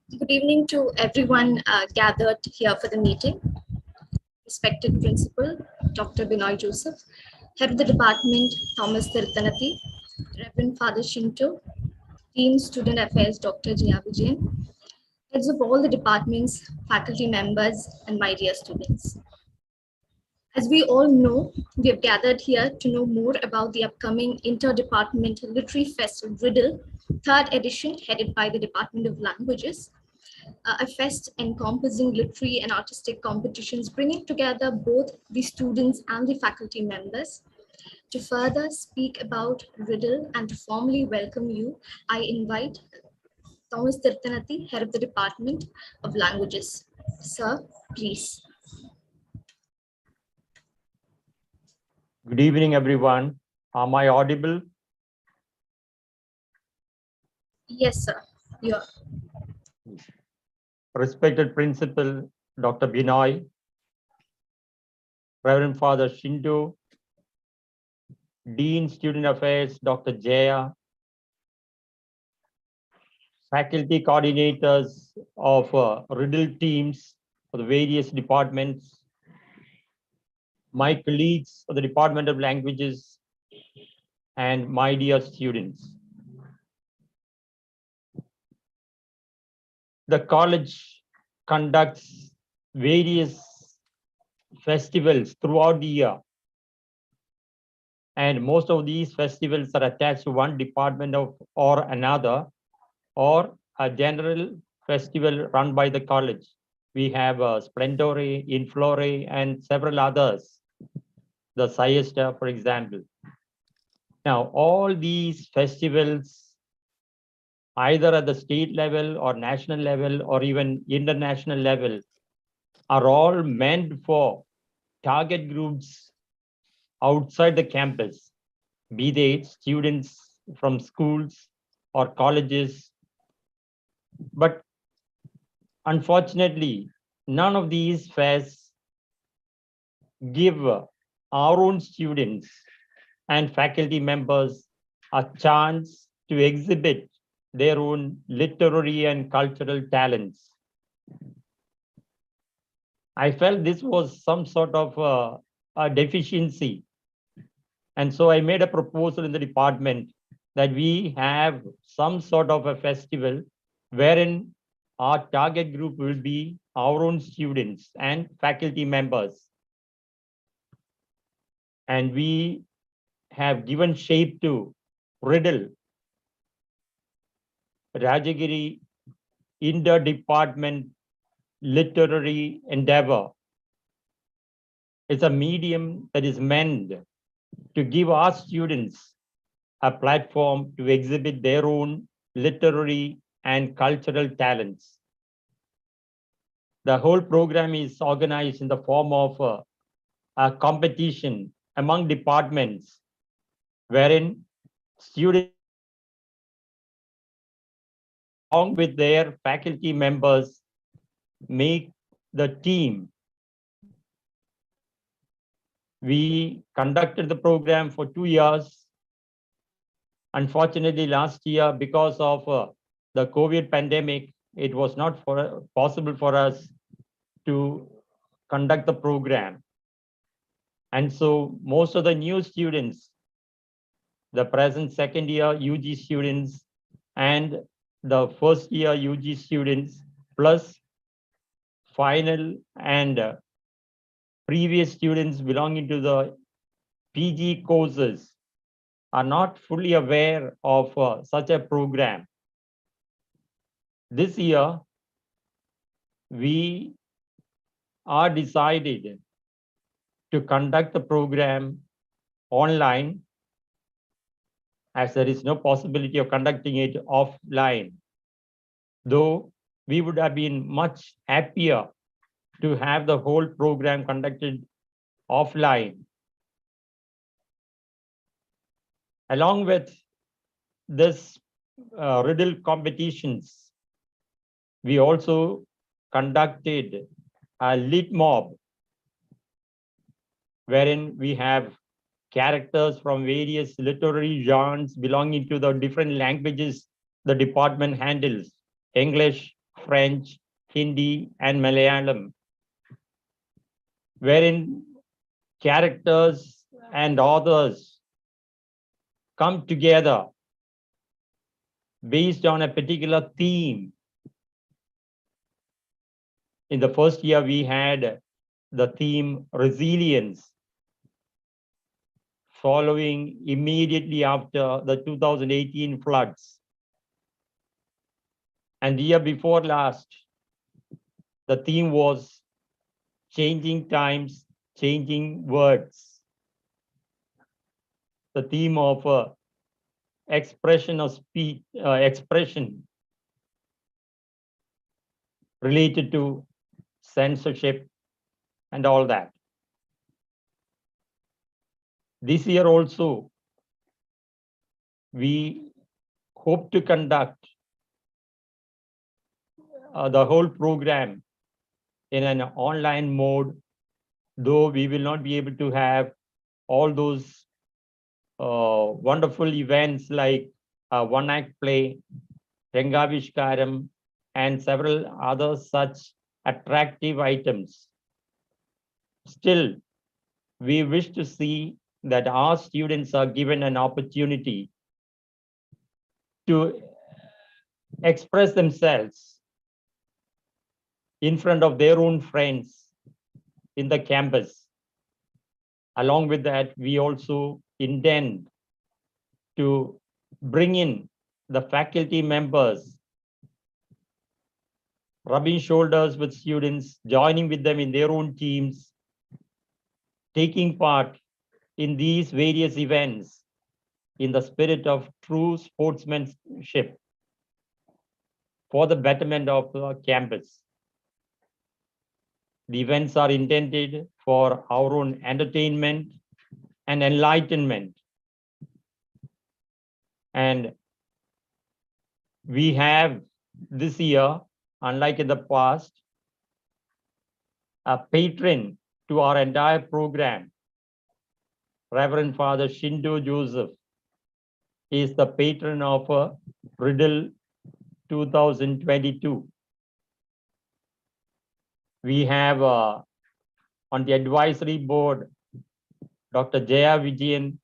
Good evening to everyone gathered here for the meeting. Respected Principal, Dr. Binoy Joseph, Head of the Department, Thomas Tirthanati, Reverend Father Shinto, Dean Student Affairs, Dr. Jaya Vijayan, heads of all the departments, faculty members, and my dear students. As we all know, we have gathered here to know more about the upcoming Interdepartmental Literary Festival Ridle, third edition, headed by the Department of Languages, a fest encompassing literary and artistic competitions, bringing together both the students and the faculty members. To further speak about Ridle and to formally welcome you, I invite Thomas Tirthanati, Head of the Department of Languages. Sir, please. Good evening, everyone. Am I audible? Yes, sir. You are. Respected Principal Dr. Binoy, Reverend Father Shinto, Dean Student Affairs Dr. Jaya, faculty coordinators of Riddle teams for the various departments, my colleagues for the Department of Languages, and my dear students. The college conducts various festivals throughout the year. And most of these festivals are attached to one department or another, or a general festival run by the college. We have Splendore, Inflore, and several others, the Siesta, for example. Now, all these festivals, either at the state level or national level or even international level, are all meant for target groups outside the campus, be they students from schools or colleges. But unfortunately, none of these fairs give our own students and faculty members a chance to exhibit their own literary and cultural talents. I felt this was some sort of a deficiency. And so I made a proposal in the department that we have some sort of a festival wherein our target group will be our own students and faculty members. And we have given shape to Ridle, Rajagiri Inter-Department Literary Endeavor. It's a medium that is meant to give our students a platform to exhibit their own literary and cultural talents. The whole program is organized in the form of a competition among departments, wherein students, along with their faculty members, make the team. We conducted the program for 2 years. Unfortunately, last year, because of the COVID pandemic, it was not possible for us to conduct the program. And so most of the new students, the present second year UG students and the first year UG students, plus final and previous students belonging to the PG courses, are not fully aware of such a program. This year, we are decided to conduct the program online, as there is no possibility of conducting it offline. Though we would have been much happier to have the whole program conducted offline. Along with this riddle competitions, we also conducted a lit mob, wherein we have characters from various literary genres belonging to the different languages the department handles: English, French, Hindi, and Malayalam, wherein characters and authors come together based on a particular theme. In the first year, we had the theme resilience, following immediately after the 2018 floods. And the year before last, the theme was changing times, changing words. The theme of expression of speech, expression related to censorship and all that. This year also, we hope to conduct the whole program in an online mode, though we will not be able to have all those wonderful events like one-act play, Rengavishkaram, and several other such attractive items. Still, we wish to see that our students are given an opportunity to express themselves in front of their own friends in the campus. Along with that, we also intend to bring in the faculty members, rubbing shoulders with students, joining with them in their own teams, taking part in these various events in the spirit of true sportsmanship for the betterment of the campus. The events are intended for our own entertainment and enlightenment. And we have this year, unlike in the past, a patron to our entire program, Reverend Father Shindo Joseph, is the patron of Ridle 2022. We have on the advisory board, Dr. Jaya Vijayan,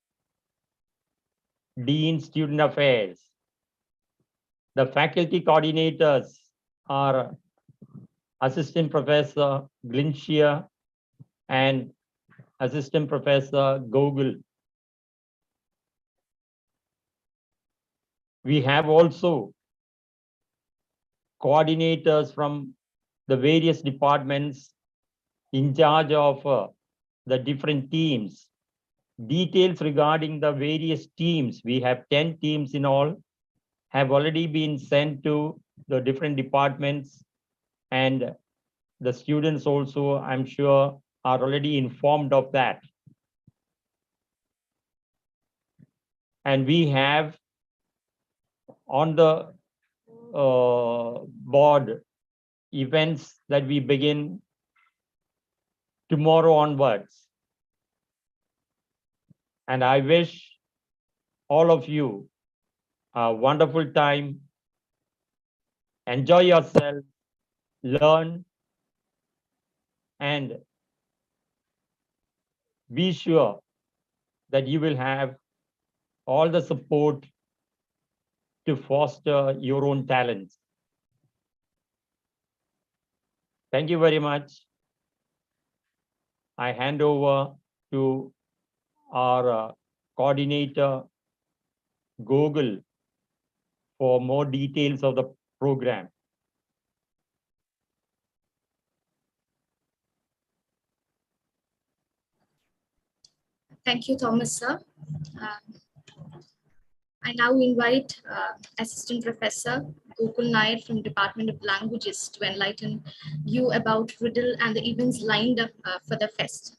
Dean Student Affairs. The faculty coordinators are Assistant Professor Glinshia and Assistant Professor Gogul. We have also coordinators from the various departments in charge of the different teams. Details regarding the various teams, we have 10 teams in all, have already been sent to the different departments, and the students also, I'm sure, are already informed of that. And we have on the board events that we begin tomorrow onwards. And I wish all of you a wonderful time. Enjoy yourself, learn, and be sure that you will have all the support to foster your own talents. Thank you very much. I hand over to our coordinator, Google, for more details of the program. Thank you, Thomas, sir. I now invite Assistant Professor Gokul Nair from Department of Languages to enlighten you about Riddle and the events lined up for the fest.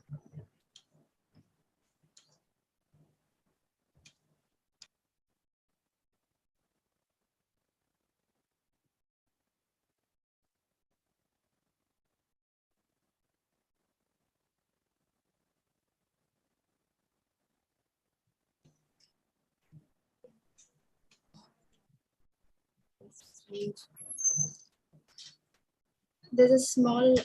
There's a small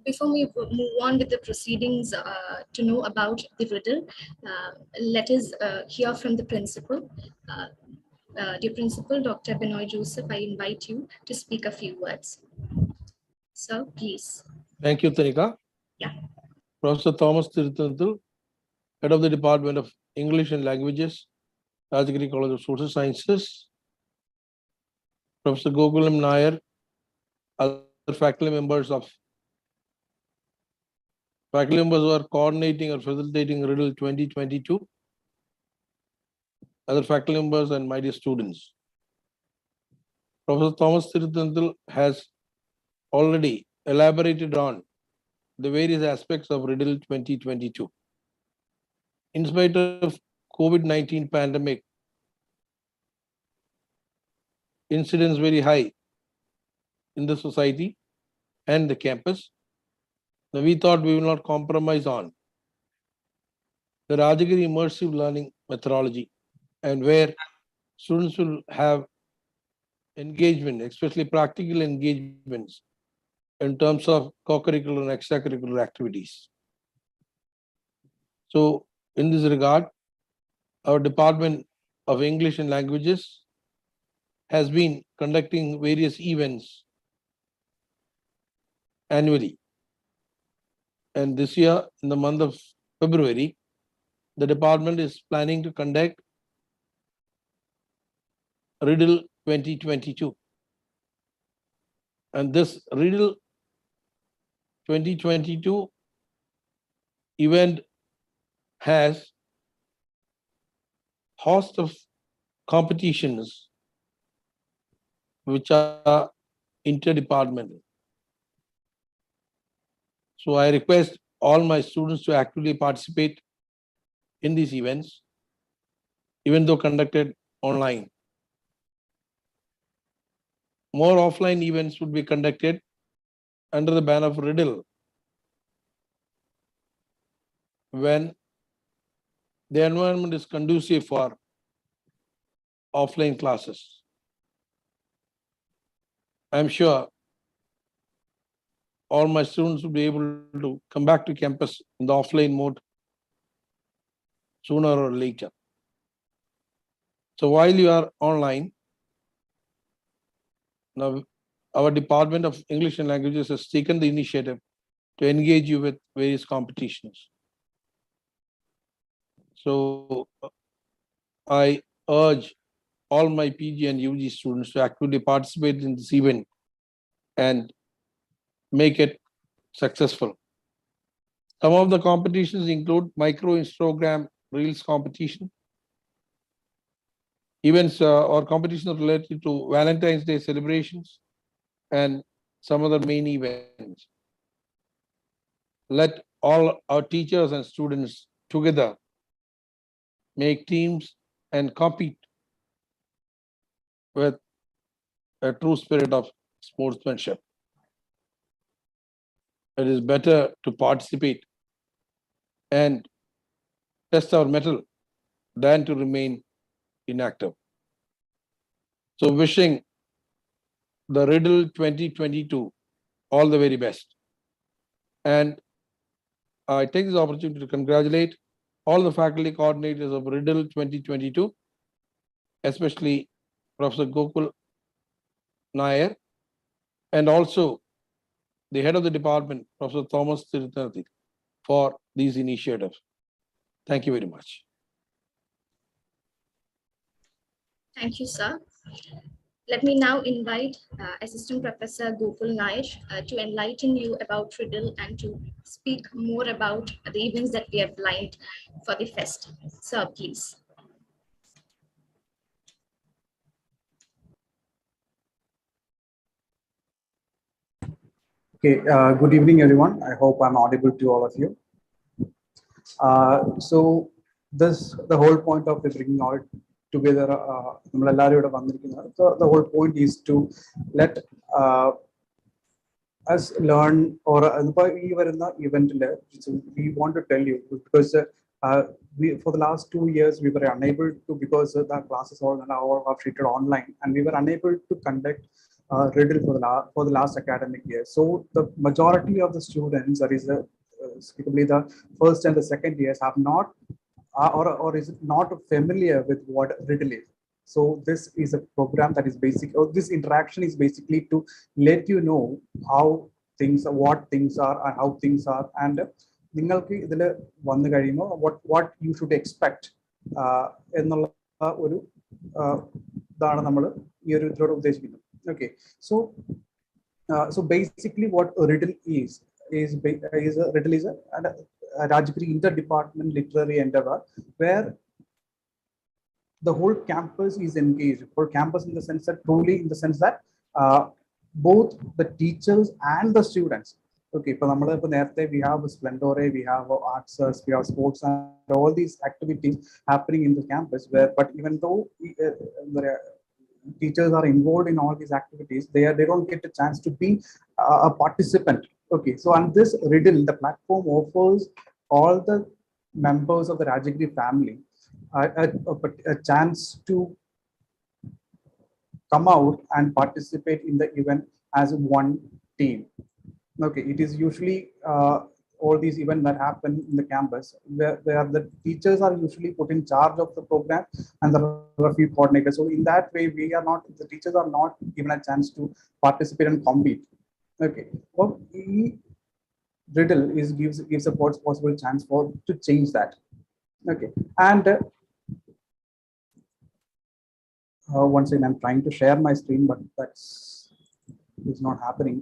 before we move on with the proceedings to know about the riddle, let us hear from the principal. Dear Principal, Dr. Binoy Joseph, I invite you to speak a few words. Sir, please. Thank you, Tanika. Yeah. Professor Thomas Tiruthanthil, Head of the Department of English and Languages, Rajagiri College of Social Sciences. Professor Gokulam Nair, other faculty members who are coordinating or facilitating Riddle 2022, other faculty members and my dear students. Professor Thomas Tiruthanthil has already elaborated on the various aspects of Riddle 2022. In spite of COVID-19 pandemic, incidence very high in the society and the campus, now we thought we will not compromise on the Rajagiri immersive learning methodology, and where students will have engagement, especially practical engagements in terms of co-curricular and extracurricular activities. So in this regard, our Department of English and Languages has been conducting various events annually. And this year, in the month of February, the department is planning to conduct Riddle 2022. And this Riddle 2022 event has host of competitions which are interdepartmental. So I request all my students to actively participate in these events, even though conducted online. More offline events would be conducted under the banner of Riddle when the environment is conducive for offline classes. I'm sure all my students will be able to come back to campus in the offline mode sooner or later. So while you are online, now our Department of English and Languages has taken the initiative to engage you with various competitions. So I urge all my PG and UG students to actively participate in this event and make it successful. Some of the competitions include micro Instagram Reels competition, events or competitions related to Valentine's Day celebrations, and some other main events. Let all our teachers and students together make teams and compete with a true spirit of sportsmanship. It is better to participate and test our mettle than to remain inactive. So wishing the Riddle 2022 all the very best. And I take this opportunity to congratulate all the faculty coordinators of Ridle 2022, especially Professor Gokul Nair, and also the head of the department, Professor Thomas Tiruthanthil, for these initiatives. Thank you very much. Thank you, sir. Let me now invite Assistant Professor Gokul Nair to enlighten you about Riddle and to speak more about the events that we have lined for the fest. Sir, please. Okay, good evening, everyone. I hope I'm audible to all of you. So the whole point of bringing all together, so the whole point is to let as learn or even in the event, we want to tell you because we for the last 2 years we were unable to, because the classes all now are treated online, and we were unable to conduct Riddle for the last academic year. So the majority of the students, that is specifically the first and the second years, have not or is not familiar with what Riddle is. So this is a program that is basic, or this interaction is basically to let you know how things, what things are and how things are, and നിങ്ങൾക്ക് ഇതിൽ വന്നു കഴിയുമ്പോൾ what you should expect എന്നുള്ള ഒരു ഇതാണ് നമ്മൾ ഈ ഒരു ഇതിലൂടെ ഉദ്ദേശിക്കുന്നത്. Okay, so so basically what a riddle is a riddle is a Rajgiri interdepartment literary endeavor where the whole campus is engaged. For campus in the sense that truly in the sense that both the teachers and the students. Okay, we have Splendore, we have arts, we have sports, and all these activities happening in the campus. Where, but even though the teachers are involved in all these activities, they don't get a chance to be a participant. Okay, so on this Riddle, the platform offers all the members of the Rajagiri family a chance to come out and participate in the event as one team. Okay, it is usually all these events that happen in the campus where the teachers are usually put in charge of the program and the referee coordinators. So in that way, the teachers are not given a chance to participate and compete. Okay, well, Riddle gives a possible chance to change that. Okay, and once again, I'm trying to share my screen, but it's not happening.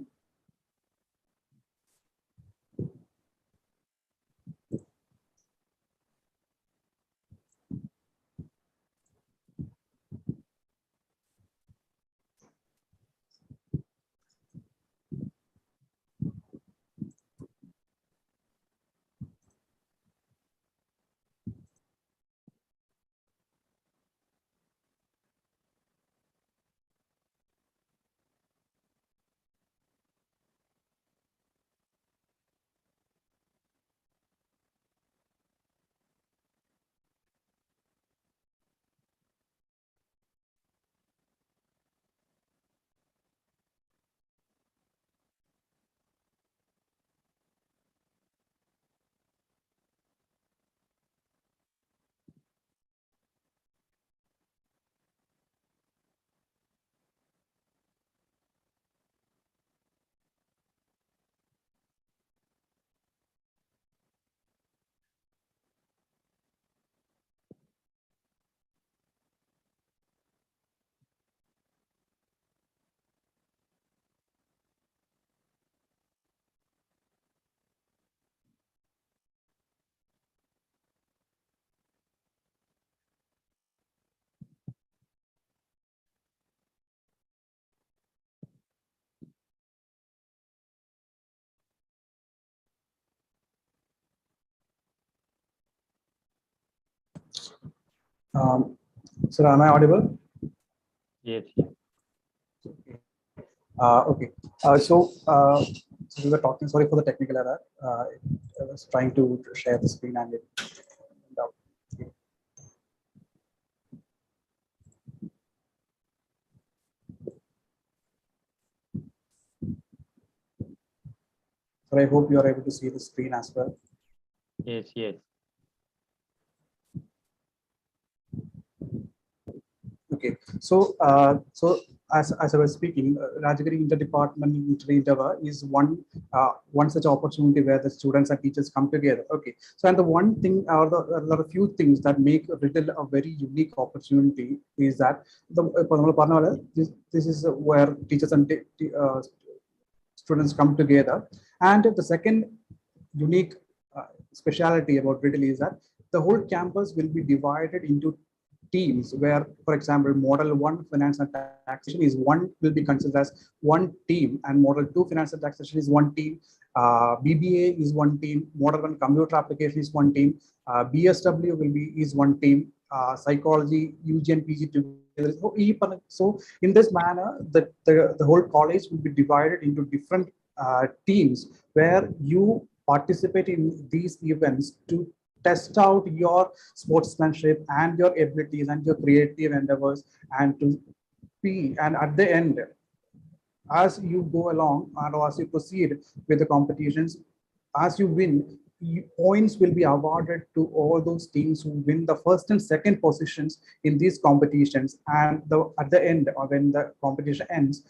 So am I audible? Yes. Okay. So we were talking. Sorry for the technical error. I was trying to share the screen and it went out. So I hope you are able to see the screen as well. Yes, yes. Okay, so as I was speaking, Rajagiri Interdepartment Literary Endeavor is one such opportunity where the students and teachers come together. Okay, so and the one thing, or there are a few things that make Riddle a very unique opportunity is that this is where teachers and students come together, and the second unique speciality about Riddle is that the whole campus will be divided into teams where, for example, Model 1 Finance and Taxation is will be considered as one team, and Model 2 Finance and Taxation is one team. BBA is one team. Model 1 Computer Application is one team. BSW is one team. Psychology, UG and PG together. So in this manner, the whole college will be divided into different teams where you participate in these events to test out your sportsmanship and your abilities and your creative endeavors, and to be, and at the end, as you go along and as you proceed with the competitions, as you win, points will be awarded to all those teams who win the first and second positions in these competitions. And at the end, or when the competition ends,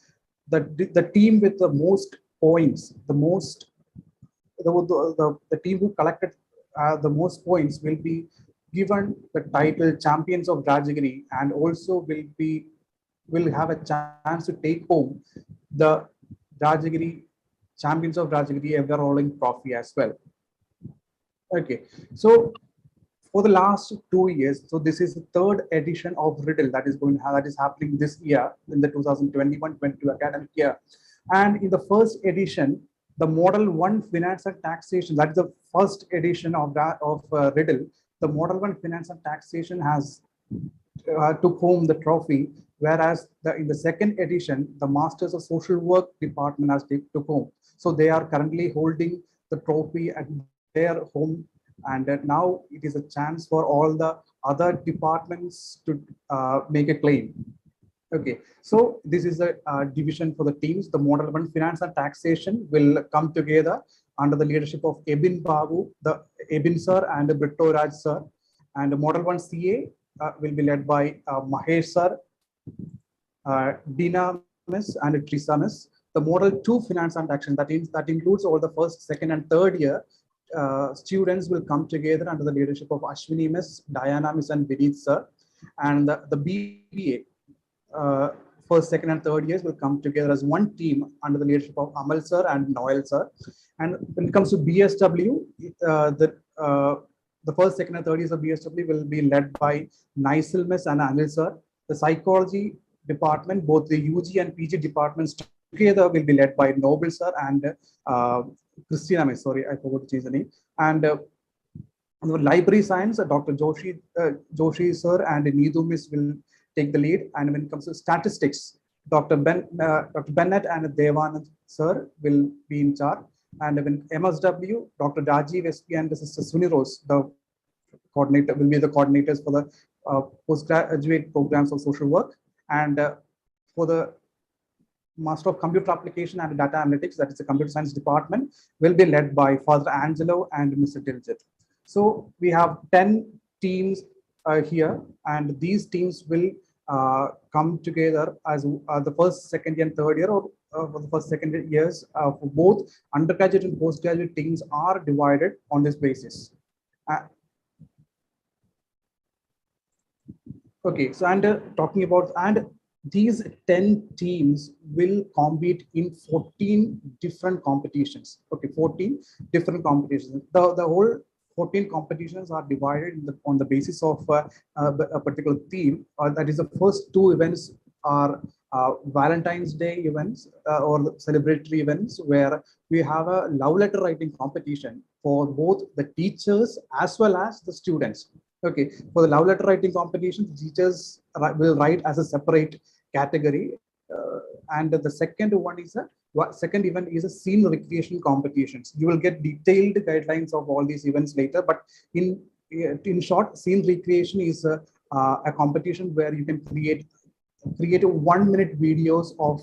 the team with the most points, the team who collected the most points will be given the title champions of Rajagiri, and also will have a chance to take home the Rajagiri champions of Rajagiri ever rolling trophy as well. Okay, so for the last 2 years, so this is the third edition of Ridle that is happening this year in the 2021-22 academic year. And in the first edition, the Model 1 Finance and Taxation, that is the first edition of Ridle. The Model 1 Finance and Taxation has took home the trophy, whereas in the second edition, the Masters of Social Work department has took home. So they are currently holding the trophy at their home, and now it is a chance for all the other departments to make a claim. Okay, so this is a division for the teams. The Model 1 Finance and Taxation will come together under the leadership of Ebin Babu, the Ebin sir and Britto Raj sir, and the Model 1 CA will be led by Mahesh sir, Dina Miss and Trisa Miss. The Model 2 Finance and Taxation, that includes all the first, second and third year students will come together under the leadership of Ashwini Miss, Diana Miss and Vinith sir. And the BBA, first, second and third years will come together as one team under the leadership of Amal sir and Noel sir. And when it comes to BSW, the first, second and third years of BSW will be led by Naisil Miss and Anil sir. The psychology department, both the UG and PG departments together will be led by Noble sir and Christina Miss, sorry, I forgot to change the name. And the library science, Dr. Joshi sir and Needu Miss will take the lead. And when it comes to statistics, Dr. Bennett and Devanand sir will be in charge. And when MSW, Dr. Rajiv SP and Sister Suniros, the coordinator, will be the coordinators for the postgraduate programs of social work. And for the Master of Computer Application and Data Analytics, that is the Computer Science Department, will be led by Father Angelo and Mr. Diljit. So we have 10 teams here, and these teams will come together as the first, second, and third year, or for the first, second years for both undergraduate and postgraduate teams are divided on this basis. Okay, so and talking about, and these 10 teams will compete in 14 different competitions. Okay, 14 different competitions. The whole 14 competitions are divided on the basis of a particular theme. That is, the first two events are Valentine's Day events or celebratory events, where we have a love letter writing competition for both the teachers as well as the students. Okay, for the love letter writing competition, the teachers will write as a separate category, and the second event is a scene recreation competitions. You will get detailed guidelines of all these events later, but in short, scene recreation is a competition where you can create 1-minute videos of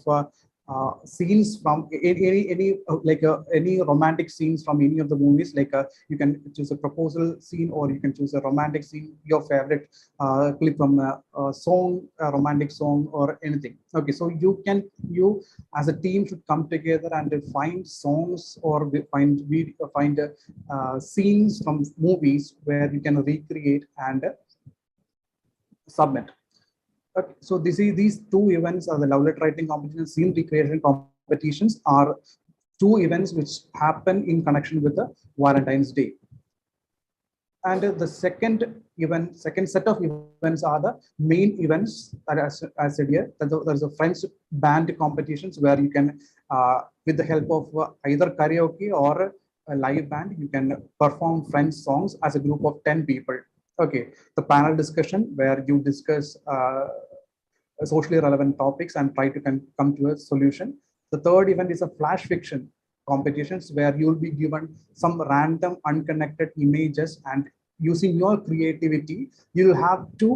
scenes from any romantic scenes from any of the movies. Like you can choose a proposal scene, or you can choose a romantic scene, your favorite clip from a song, a romantic song, or anything. Okay, so you as a team should come together and find songs or find scenes from movies where you can recreate and submit. Okay, so these two events are the love letter writing competition, scene recreation competitions, are two events which happen in connection with the Valentine's Day. And the second set of events are the main events that, as said here, there's a French band competitions where you can, with the help of either karaoke or a live band, you can perform French songs as a group of 10 people. Okay, the panel discussion where you discuss socially relevant topics and try to come to a solution. The third event is a flash fiction competitions where you'll be given some random unconnected images, and using your creativity, you'll have to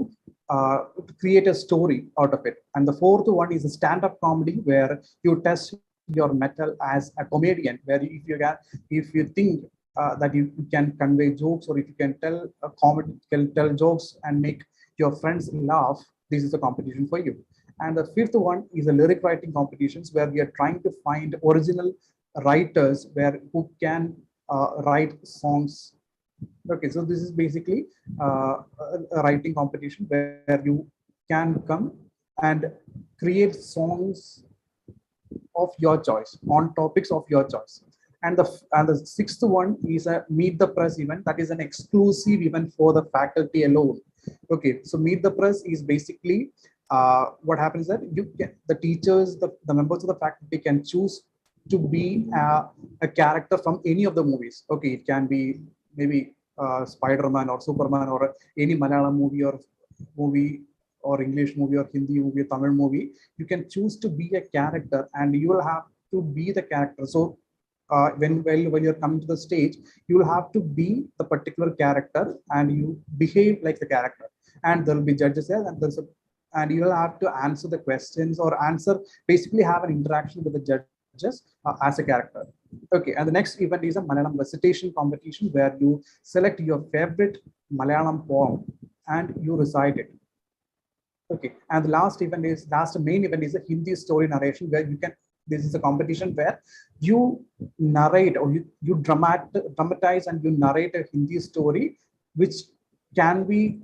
create a story out of it. And the fourth one is a stand-up comedy where you test your metal as a comedian, where if you think that you can convey jokes, or if you can tell a comedy, can tell jokes and make your friends laugh, this is a competition for you. And the fifth one is a lyric writing competitions where we are trying to find original writers who can write songs. Okay, so this is basically a writing competition where you can come and create songs of your choice on topics of your choice. And the sixth one is a meet the press event, that is an exclusive event for the faculty alone. Okay, so meet the press is basically what happens that the teachers, the members of the faculty can choose to be a character from any of the movies. Okay, it can be maybe Spider-Man or Superman or any Malayalam movie or English movie or Hindi movie or Tamil movie. You can choose to be a character, and you will have to be the character. So when you're coming to the stage, you will have to be the particular character and you behave like the character. And there will be judges there, and you will have to answer the questions or basically have an interaction with the judges as a character. Okay, and the next event is a Malayalam recitation competition where you select your favorite Malayalam poem and you recite it. Okay, and the last main event is a Hindi story narration where this is a competition where you narrate or you dramatize and you narrate a Hindi story, which can be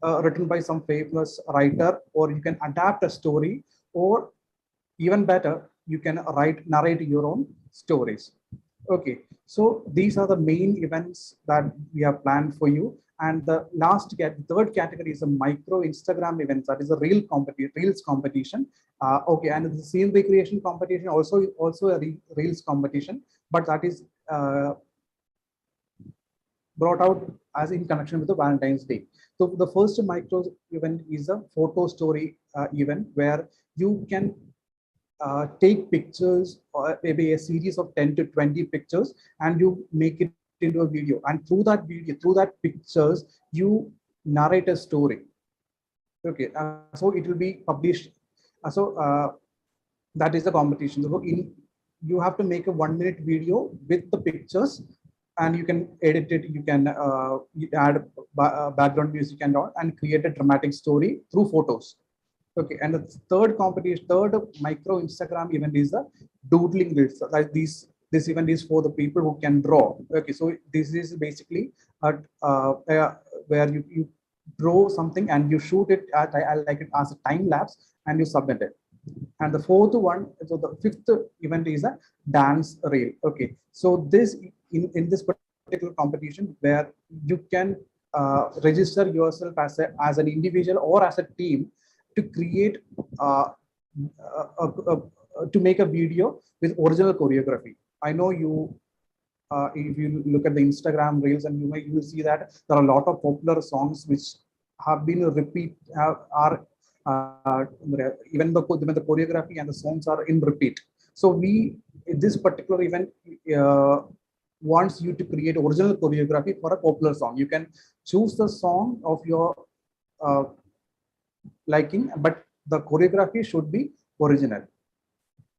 written by some famous writer, or you can adapt a story, or even better, you can narrate your own stories. Okay, so these are the main events that we have planned for you. And the third category is a micro Instagram events, that is a Reels competition. Okay, and the scene recreation competition also a Reels competition, but that is brought out as in connection with the Valentine's Day. So the first micro event is a photo story event where you can take pictures, or maybe a series of 10 to 20 pictures, and you make it into a video. And through that pictures, you narrate a story. Okay, so it will be published. That is the competition. So you have to make a 1-minute video with the pictures, and you can edit it. You can add background music and create a dramatic story through photos. Okay, and the third micro Instagram event is the doodling reels. Like this event is for the people who can draw. Okay, so this is basically where you draw something and you shoot it like it as a time lapse and you submit it. And the fifth event is a dance reel. Okay, so this in this particular competition where you can register yourself as an individual or as a team to create to make a video with original choreography. I know if you look at the Instagram reels, and you will see that there are a lot of popular songs which have been even the choreography and the songs are in repeat. So this particular event wants you to create original choreography for a popular song. You can choose the song of your liking, but the choreography should be original.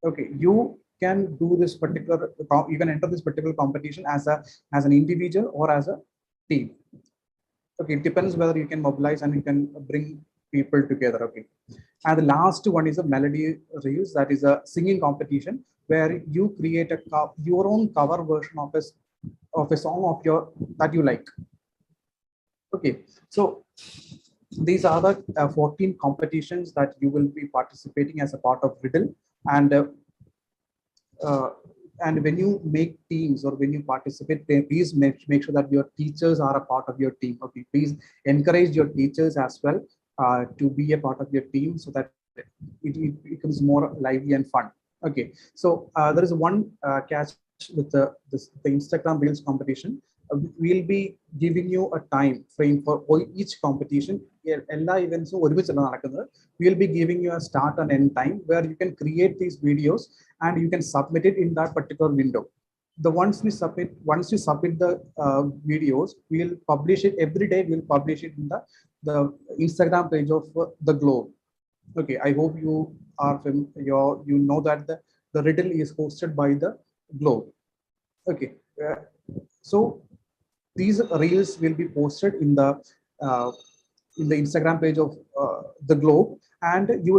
Okay, you can do this particular, you can enter this particular competition as an individual or as a team. Okay, it depends whether you can mobilize and you can bring people together. Okay, and the last one is a melody reels, that is a singing competition where you create your own cover version of a song that you like. Okay, so these are the 14 competitions that you will be participating as a part of Ridle. And when you make teams or when you participate, please make sure that your teachers are a part of your team. Okay, please encourage your teachers as well to be a part of your team, so that it becomes more lively and fun. Okay, so there is one catch with the Instagram Reels competition, we'll be giving you a time frame for each competition. Ella events we'll be giving you a start and end time where you can create these videos and you can submit it in that particular window. Once you submit the videos, we'll publish it every day. We'll publish it in the Instagram page of the Globe. Okay, I hope you are you know that the Riddle is hosted by the Globe. Okay, so these reels will be posted in the Instagram page of the Globe, and you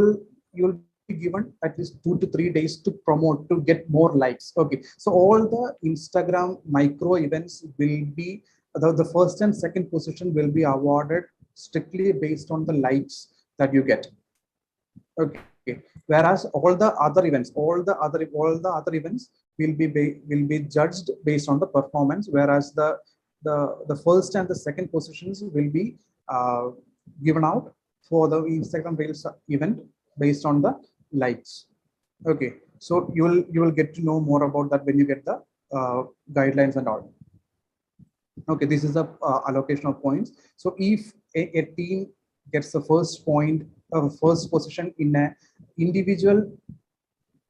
will be given at least 2 to 3 days to promote to get more likes. Okay, so all the Instagram micro events will be the first and second position will be awarded strictly based on the likes that you get. Okay, whereas all the other events will be judged based on the performance, whereas the first and the second positions will be given out for the Instagram Reels event based on the likes. Okay, so you will get to know more about that when you get the guidelines and all. Okay, this is the allocation of points. So if a team gets the first point first position in an individual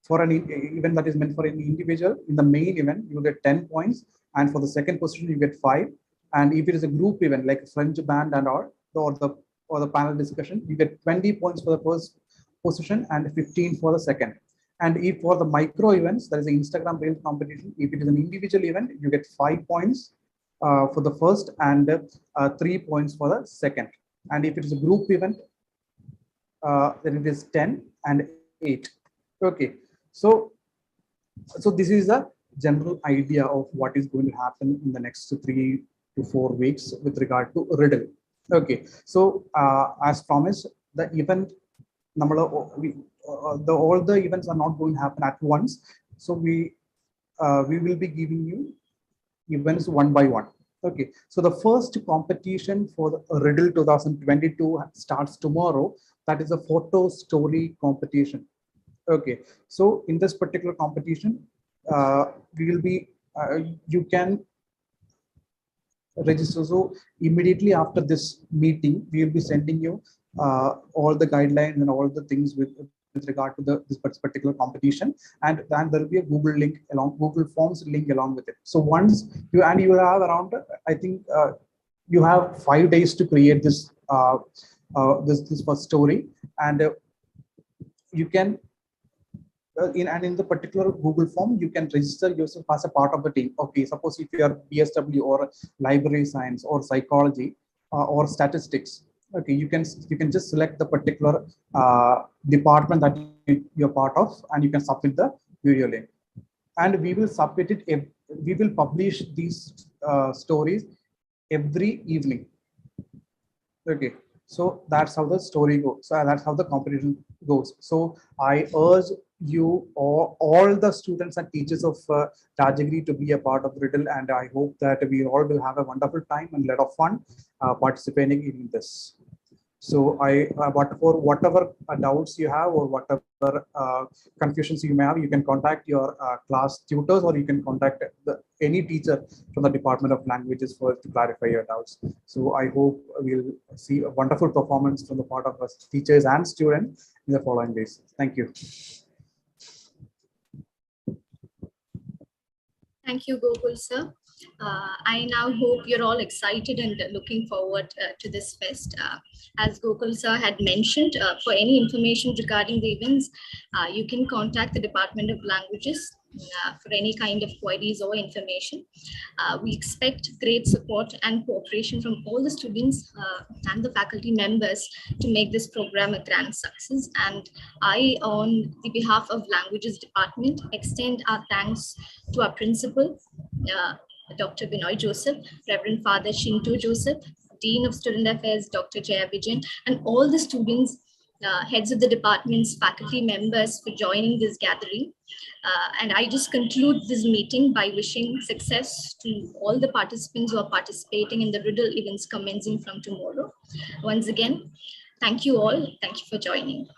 for an event that is meant for an individual, in the main event you get 10 points, and for the second position you get 5, and if it is a group event like French band and all, or the panel discussion, you get 20 points for the first position and 15 for the second. And if for the micro events, that is the Instagram Reels competition, if it is an individual event, you get 5 points for the first and 3 points for the second. And if it is a group event, then it is 10 and 8. Okay, so this is a general idea of what is going to happen in the next 3 to 4 weeks with regard to Riddle. Okay, so as promised, the event all the events are not going to happen at once, so we will be giving you events one by one. Okay, so the first competition for the Riddle 2022 starts tomorrow. That is a photo story competition. Okay, so in this particular competition, we will be you can register. So immediately after this meeting, we will be sending you all the guidelines and all the things with regard to this particular competition, and then there will be a Google Forms link along with it. So once you will have around, I think you have 5 days to create this this first story, and you can in the particular Google form, you can register yourself as a part of the team. Okay, suppose if you are BSW or library science or psychology or statistics, okay, you can just select the particular department that you're part of, and you can submit the video link, and we will submit it. We will publish these stories every evening. Okay, so that's how the story goes. So that's how the competition goes. So I urge you or all the students and teachers of Rajagiri to be a part of Riddle, and I hope that we all will have a wonderful time and a lot of fun participating in this. So whatever doubts you have or whatever confusions you may have, you can contact your class tutors, or you can contact any teacher from the Department of Languages to clarify your doubts. So I hope we'll see a wonderful performance from the part of us teachers and students in the following days. Thank you. Thank you, Gokul sir. I now hope you're all excited and looking forward to this fest. As Gokul sir had mentioned, for any information regarding the events, you can contact the Department of Languages for any kind of queries or information. We expect great support and cooperation from all the students and the faculty members to make this program a grand success. And I, on the behalf of Languages Department, extend our thanks to our principal, Dr. Binoy Joseph, Reverend Father Shinto Joseph, Dean of Student Affairs, Dr. Jaya Vijayan, and all the students, heads of the departments, faculty members for joining this gathering. And I just conclude this meeting by wishing success to all the participants who are participating in the Riddle events commencing from tomorrow. Once again, thank you all. Thank you for joining.